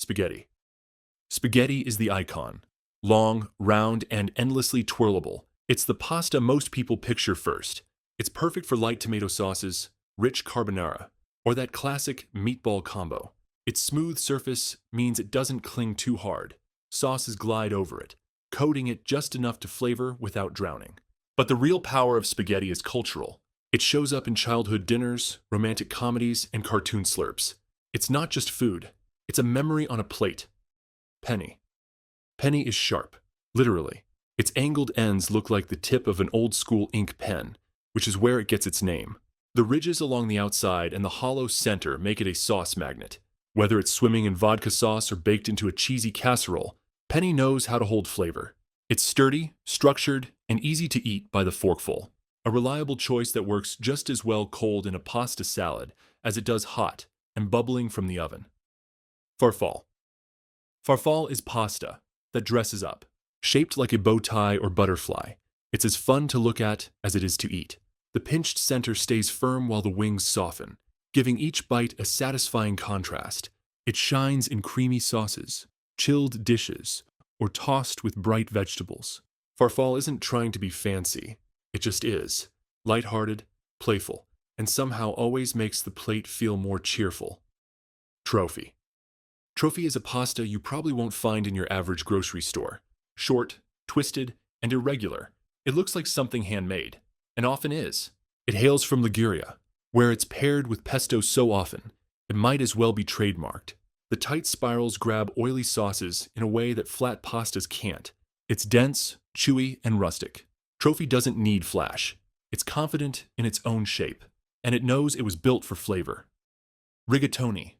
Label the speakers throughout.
Speaker 1: Spaghetti. Spaghetti is the icon. Long, round, and endlessly twirlable. It's the pasta most people picture first. It's perfect for light tomato sauces, rich carbonara, or that classic meatball combo. Its smooth surface means it doesn't cling too hard. Sauces glide over it, coating it just enough to flavor without drowning. But the real power of spaghetti is cultural. It shows up in childhood dinners, romantic comedies, and cartoon slurps. It's not just food. It's a memory on a plate. Penne. Penne is sharp, literally. Its angled ends look like the tip of an old-school ink pen, which is where it gets its name. The ridges along the outside and the hollow center make it a sauce magnet. Whether it's swimming in vodka sauce or baked into a cheesy casserole, penne knows how to hold flavor. It's sturdy, structured, and easy to eat by the forkful. A reliable choice that works just as well cold in a pasta salad as it does hot and bubbling from the oven. Farfalle. Farfalle is pasta that dresses up, shaped like a bow tie or butterfly. It's as fun to look at as it is to eat. The pinched center stays firm while the wings soften, giving each bite a satisfying contrast. It shines in creamy sauces, chilled dishes, or tossed with bright vegetables. Farfalle isn't trying to be fancy. It just is. Lighthearted, playful, and somehow always makes the plate feel more cheerful. Trofie. Trofie is a pasta you probably won't find in your average grocery store. Short, twisted, and irregular. It looks like something handmade, and often is. It hails from Liguria, where it's paired with pesto so often, it might as well be trademarked. The tight spirals grab oily sauces in a way that flat pastas can't. It's dense, chewy, and rustic. Trofie doesn't need flash. It's confident in its own shape, and it knows it was built for flavor. Rigatoni.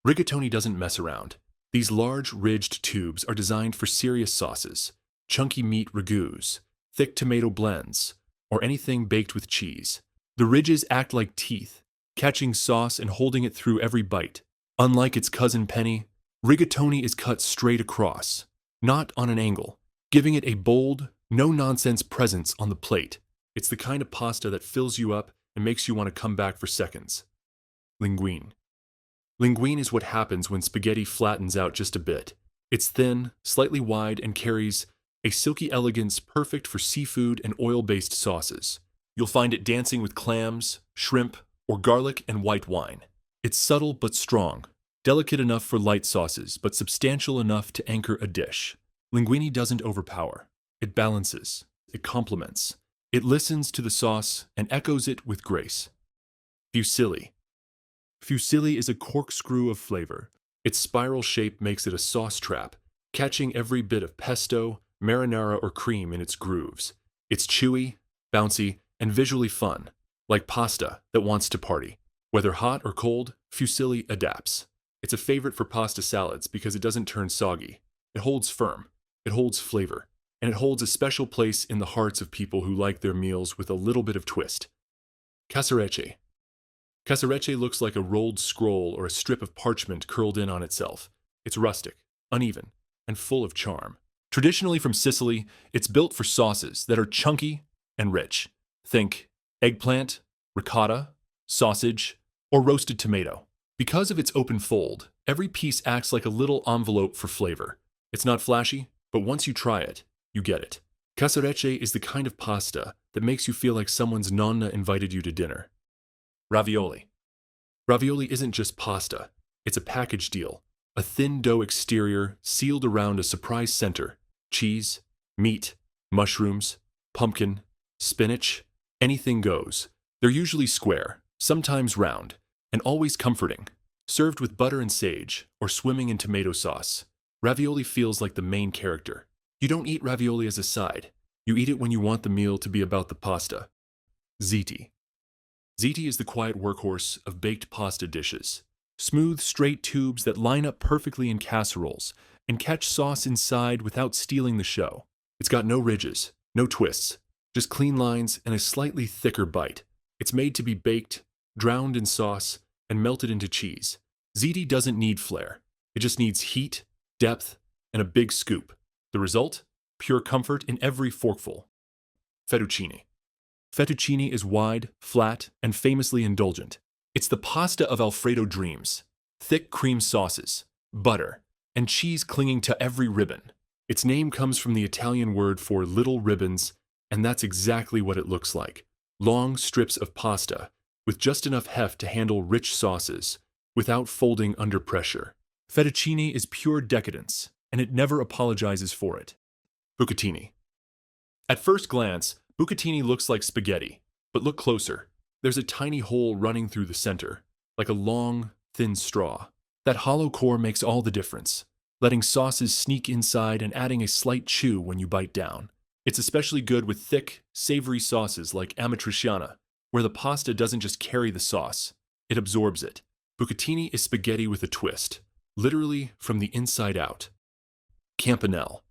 Speaker 1: Rigatoni doesn't mess around. These large, ridged tubes are designed for serious sauces, chunky meat ragouts, thick tomato blends, or anything baked with cheese. The ridges act like teeth, catching sauce and holding it through every bite. Unlike its cousin penne, rigatoni is cut straight across, not on an angle, giving it a bold, no-nonsense presence on the plate. It's the kind of pasta that fills you up and makes you want to come back for seconds. Linguine. Linguine is what happens when spaghetti flattens out just a bit. It's thin, slightly wide, and carries a silky elegance perfect for seafood and oil-based sauces. You'll find it dancing with clams, shrimp, or garlic and white wine. It's subtle but strong, delicate enough for light sauces, but substantial enough to anchor a dish. Linguine doesn't overpower. It balances. It complements. It listens to the sauce and echoes it with grace. Fusilli. Fusilli is a corkscrew of flavor. Its spiral shape makes it a sauce trap, catching every bit of pesto, marinara, or cream in its grooves. It's chewy, bouncy, and visually fun, like pasta that wants to party. Whether hot or cold, fusilli adapts. It's a favorite for pasta salads because it doesn't turn soggy. It holds firm, it holds flavor, and it holds a special place in the hearts of people who like their meals with a little bit of twist. Casarecce. Casarecce looks like a rolled scroll or a strip of parchment curled in on itself. It's rustic, uneven, and full of charm. Traditionally from Sicily, it's built for sauces that are chunky and rich. Think eggplant, ricotta, sausage, or roasted tomato. Because of its open fold, every piece acts like a little envelope for flavor. It's not flashy, but once you try it, you get it. Casarecce is the kind of pasta that makes you feel like someone's nonna invited you to dinner. Ravioli. Ravioli isn't just pasta, it's a package deal. A thin dough exterior sealed around a surprise center. Cheese, meat, mushrooms, pumpkin, spinach, anything goes. They're usually square, sometimes round, and always comforting. Served with butter and sage, or swimming in tomato sauce, ravioli feels like the main character. You don't eat ravioli as a side. You eat it when you want the meal to be about the pasta. Ziti. Ziti is the quiet workhorse of baked pasta dishes. Smooth, straight tubes that line up perfectly in casseroles and catch sauce inside without stealing the show. It's got no ridges, no twists, just clean lines and a slightly thicker bite. It's made to be baked, drowned in sauce, and melted into cheese. Ziti doesn't need flair. It just needs heat, depth, and a big scoop. The result? Pure comfort in every forkful. Fettuccine. Fettuccine is wide, flat, and famously indulgent. It's the pasta of Alfredo dreams. Thick cream sauces, butter, and cheese clinging to every ribbon. Its name comes from the Italian word for little ribbons, and that's exactly what it looks like. Long strips of pasta, with just enough heft to handle rich sauces, without folding under pressure. Fettuccine is pure decadence, and it never apologizes for it. Bucatini. At first glance, bucatini looks like spaghetti, but look closer. There's a tiny hole running through the center, like a long, thin straw. That hollow core makes all the difference, letting sauces sneak inside and adding a slight chew when you bite down. It's especially good with thick, savory sauces like amatriciana, where the pasta doesn't just carry the sauce, it absorbs it. Bucatini is spaghetti with a twist, literally from the inside out. Campanelle.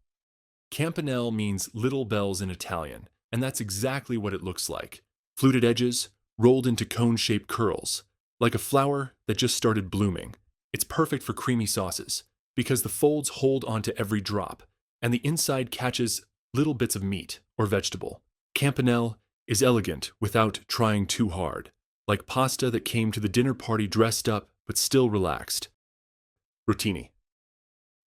Speaker 1: Campanelle means little bells in Italian, and that's exactly what it looks like. Fluted edges, rolled into cone-shaped curls, like a flower that just started blooming. It's perfect for creamy sauces, because the folds hold onto every drop, and the inside catches little bits of meat or vegetable. Campanelle is elegant without trying too hard, like pasta that came to the dinner party dressed up but still relaxed. Rotini.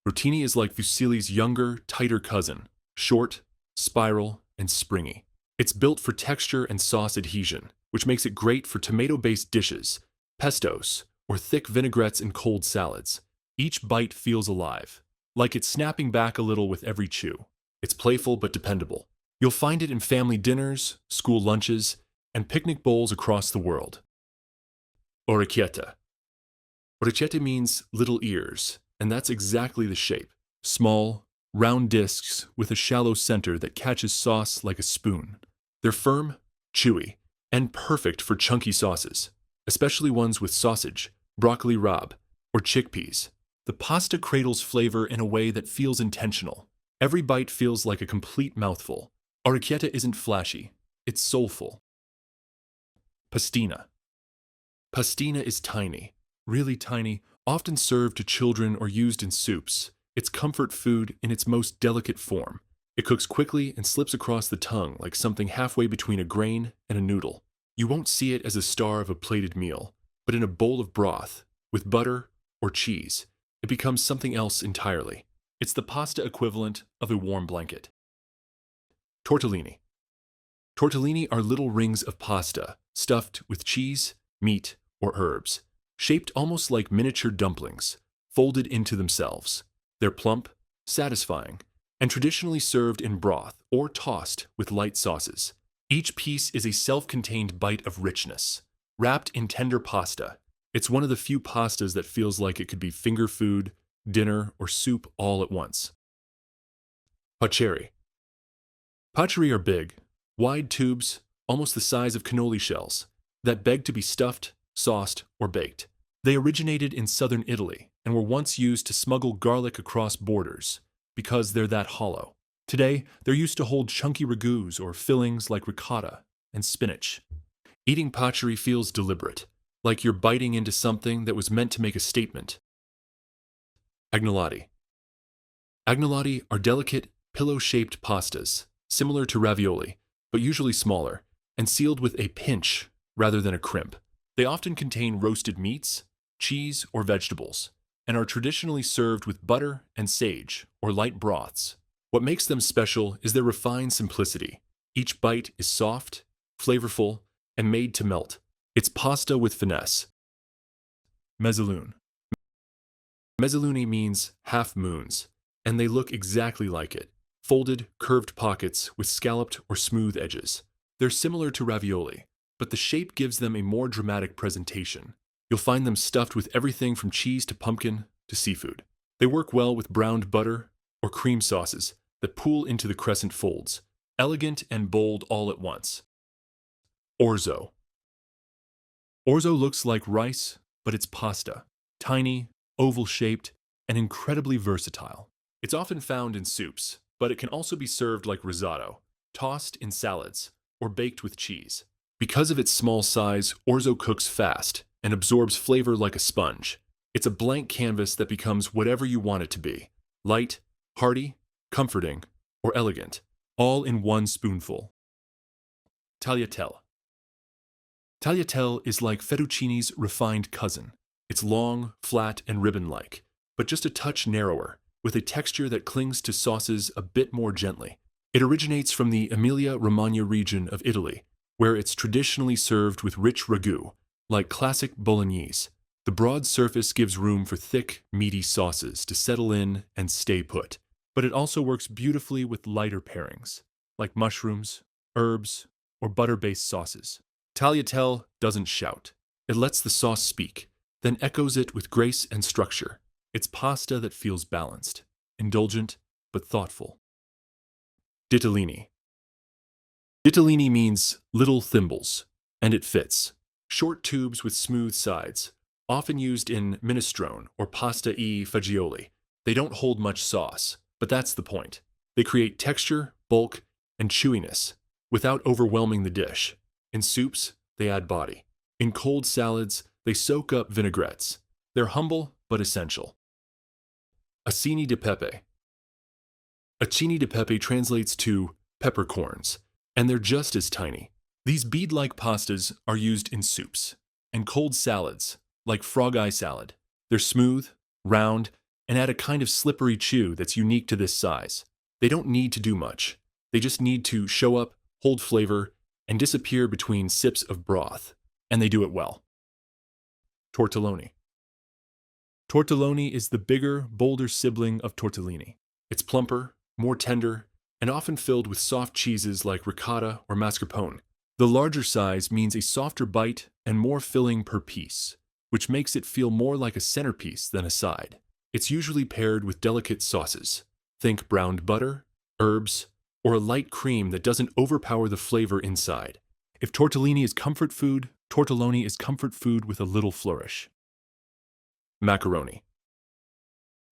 Speaker 1: Rotini is like fusilli's younger, tighter cousin, short, spiral, and springy. It's built for texture and sauce adhesion, which makes it great for tomato-based dishes, pestos, or thick vinaigrettes in cold salads. Each bite feels alive, like it's snapping back a little with every chew. It's playful but dependable. You'll find it in family dinners, school lunches, and picnic bowls across the world. Orecchiette. Orecchiette means little ears, and that's exactly the shape. Small, round discs with a shallow center that catches sauce like a spoon. They're firm, chewy, and perfect for chunky sauces, especially ones with sausage, broccoli rabe, or chickpeas. The pasta cradles flavor in a way that feels intentional. Every bite feels like a complete mouthful. Orecchiette isn't flashy, it's soulful. Pastina. Pastina is tiny, really tiny, often served to children or used in soups. It's comfort food in its most delicate form. It cooks quickly and slips across the tongue like something halfway between a grain and a noodle. You won't see it as a star of a plated meal, but in a bowl of broth, with butter or cheese, it becomes something else entirely. It's the pasta equivalent of a warm blanket. Tortellini. Tortellini are little rings of pasta, stuffed with cheese, meat, or herbs, shaped almost like miniature dumplings, folded into themselves. They're plump, satisfying, and traditionally served in broth or tossed with light sauces. Each piece is a self-contained bite of richness, wrapped in tender pasta. It's one of the few pastas that feels like it could be finger food, dinner, or soup all at once. Paccheri. Paccheri are big, wide tubes, almost the size of cannoli shells, that beg to be stuffed, sauced, or baked. They originated in southern Italy and were once used to smuggle garlic across borders because they're that hollow. Today, they're used to hold chunky ragouts or fillings like ricotta and spinach. Eating paccheri feels deliberate, like you're biting into something that was meant to make a statement. Agnolotti. Agnolotti are delicate, pillow-shaped pastas, similar to ravioli, but usually smaller, and sealed with a pinch rather than a crimp. They often contain roasted meats, cheese, or vegetables, and are traditionally served with butter and sage or light broths. What makes them special is their refined simplicity. Each bite is soft, flavorful, and made to melt. It's pasta with finesse. Mezzelune. Mezzelune means half moons, and they look exactly like it. Folded, curved pockets with scalloped or smooth edges. They're similar to ravioli, but the shape gives them a more dramatic presentation. You'll find them stuffed with everything from cheese to pumpkin to seafood. They work well with browned butter or cream sauces that pool into the crescent folds, elegant and bold all at once. Orzo. Orzo looks like rice, but it's pasta. Tiny, oval-shaped, and incredibly versatile. It's often found in soups, but it can also be served like risotto, tossed in salads, or baked with cheese. Because of its small size, orzo cooks fast and absorbs flavor like a sponge. It's a blank canvas that becomes whatever you want it to be. Light, hearty, comforting, or elegant, all in one spoonful. Tagliatelle. Tagliatelle is like fettuccine's refined cousin. It's long, flat, and ribbon-like, but just a touch narrower, with a texture that clings to sauces a bit more gently. It originates from the Emilia-Romagna region of Italy, where it's traditionally served with rich ragu, like classic bolognese. The broad surface gives room for thick, meaty sauces to settle in and stay put, but it also works beautifully with lighter pairings, like mushrooms, herbs, or butter-based sauces. Tagliatelle doesn't shout. It lets the sauce speak, then echoes it with grace and structure. It's pasta that feels balanced, indulgent, but thoughtful. Ditalini. Ditalini means little thimbles, and it fits. Short tubes with smooth sides, often used in minestrone or pasta e fagioli. They don't hold much sauce, but that's the point. They create texture, bulk, and chewiness without overwhelming the dish. In soups, they add body. In cold salads, they soak up vinaigrettes. They're humble but essential. Acini Di Pepe. Acini Di Pepe translates to peppercorns, and they're just as tiny. These bead-like pastas are used in soups and cold salads, like frog eye salad. They're smooth, round, and add a kind of slippery chew that's unique to this size. They don't need to do much. They just need to show up, hold flavor, and disappear between sips of broth, and they do it well. Tortelloni. Tortelloni is the bigger, bolder sibling of tortellini. It's plumper, more tender, and often filled with soft cheeses like ricotta or mascarpone. The larger size means a softer bite and more filling per piece, which makes it feel more like a centerpiece than a side. It's usually paired with delicate sauces. Think browned butter, herbs, or a light cream that doesn't overpower the flavor inside. If tortellini is comfort food, tortelloni is comfort food with a little flourish. Macaroni.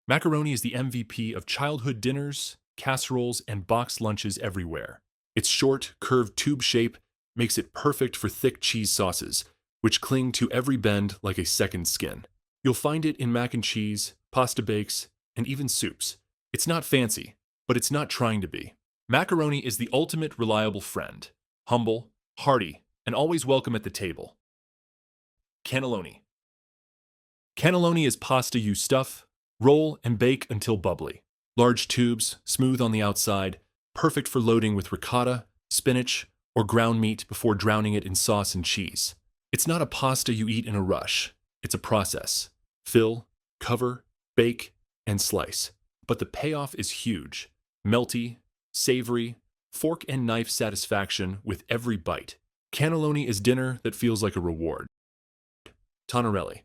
Speaker 1: Macaroni is the MVP of childhood dinners, casseroles, and boxed lunches everywhere. Its short, curved tube shape makes it perfect for thick cheese sauces, which cling to every bend like a second skin. You'll find it in mac and cheese, pasta bakes, and even soups. It's not fancy, but it's not trying to be. Macaroni is the ultimate reliable friend, humble, hearty, and always welcome at the table. Cannelloni. Cannelloni is pasta you stuff, roll, and bake until bubbly. Large tubes, smooth on the outside, perfect for loading with ricotta, spinach, or ground meat before drowning it in sauce and cheese. It's not a pasta you eat in a rush. It's a process. Fill, cover, bake, and slice. But the payoff is huge. Melty, savory, fork and knife satisfaction with every bite. Cannelloni is dinner that feels like a reward. Tonnarelli.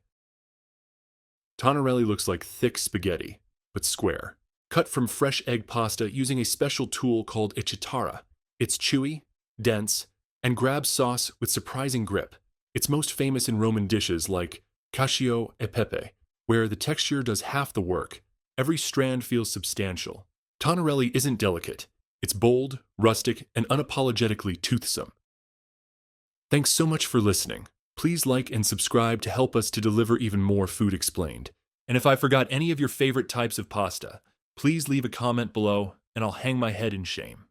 Speaker 1: Tonnarelli looks like thick spaghetti, but square. Cut from fresh egg pasta using a special tool called a chitarra. It's chewy, dense, and grabs sauce with surprising grip. It's most famous in Roman dishes like cacio e pepe, where the texture does half the work. Every strand feels substantial. Tonnarelli isn't delicate. It's bold, rustic, and unapologetically toothsome. Thanks so much for listening. Please like and subscribe to help us to deliver even more Food Explained. And if I forgot any of your favorite types of pasta, please leave a comment below and I'll hang my head in shame.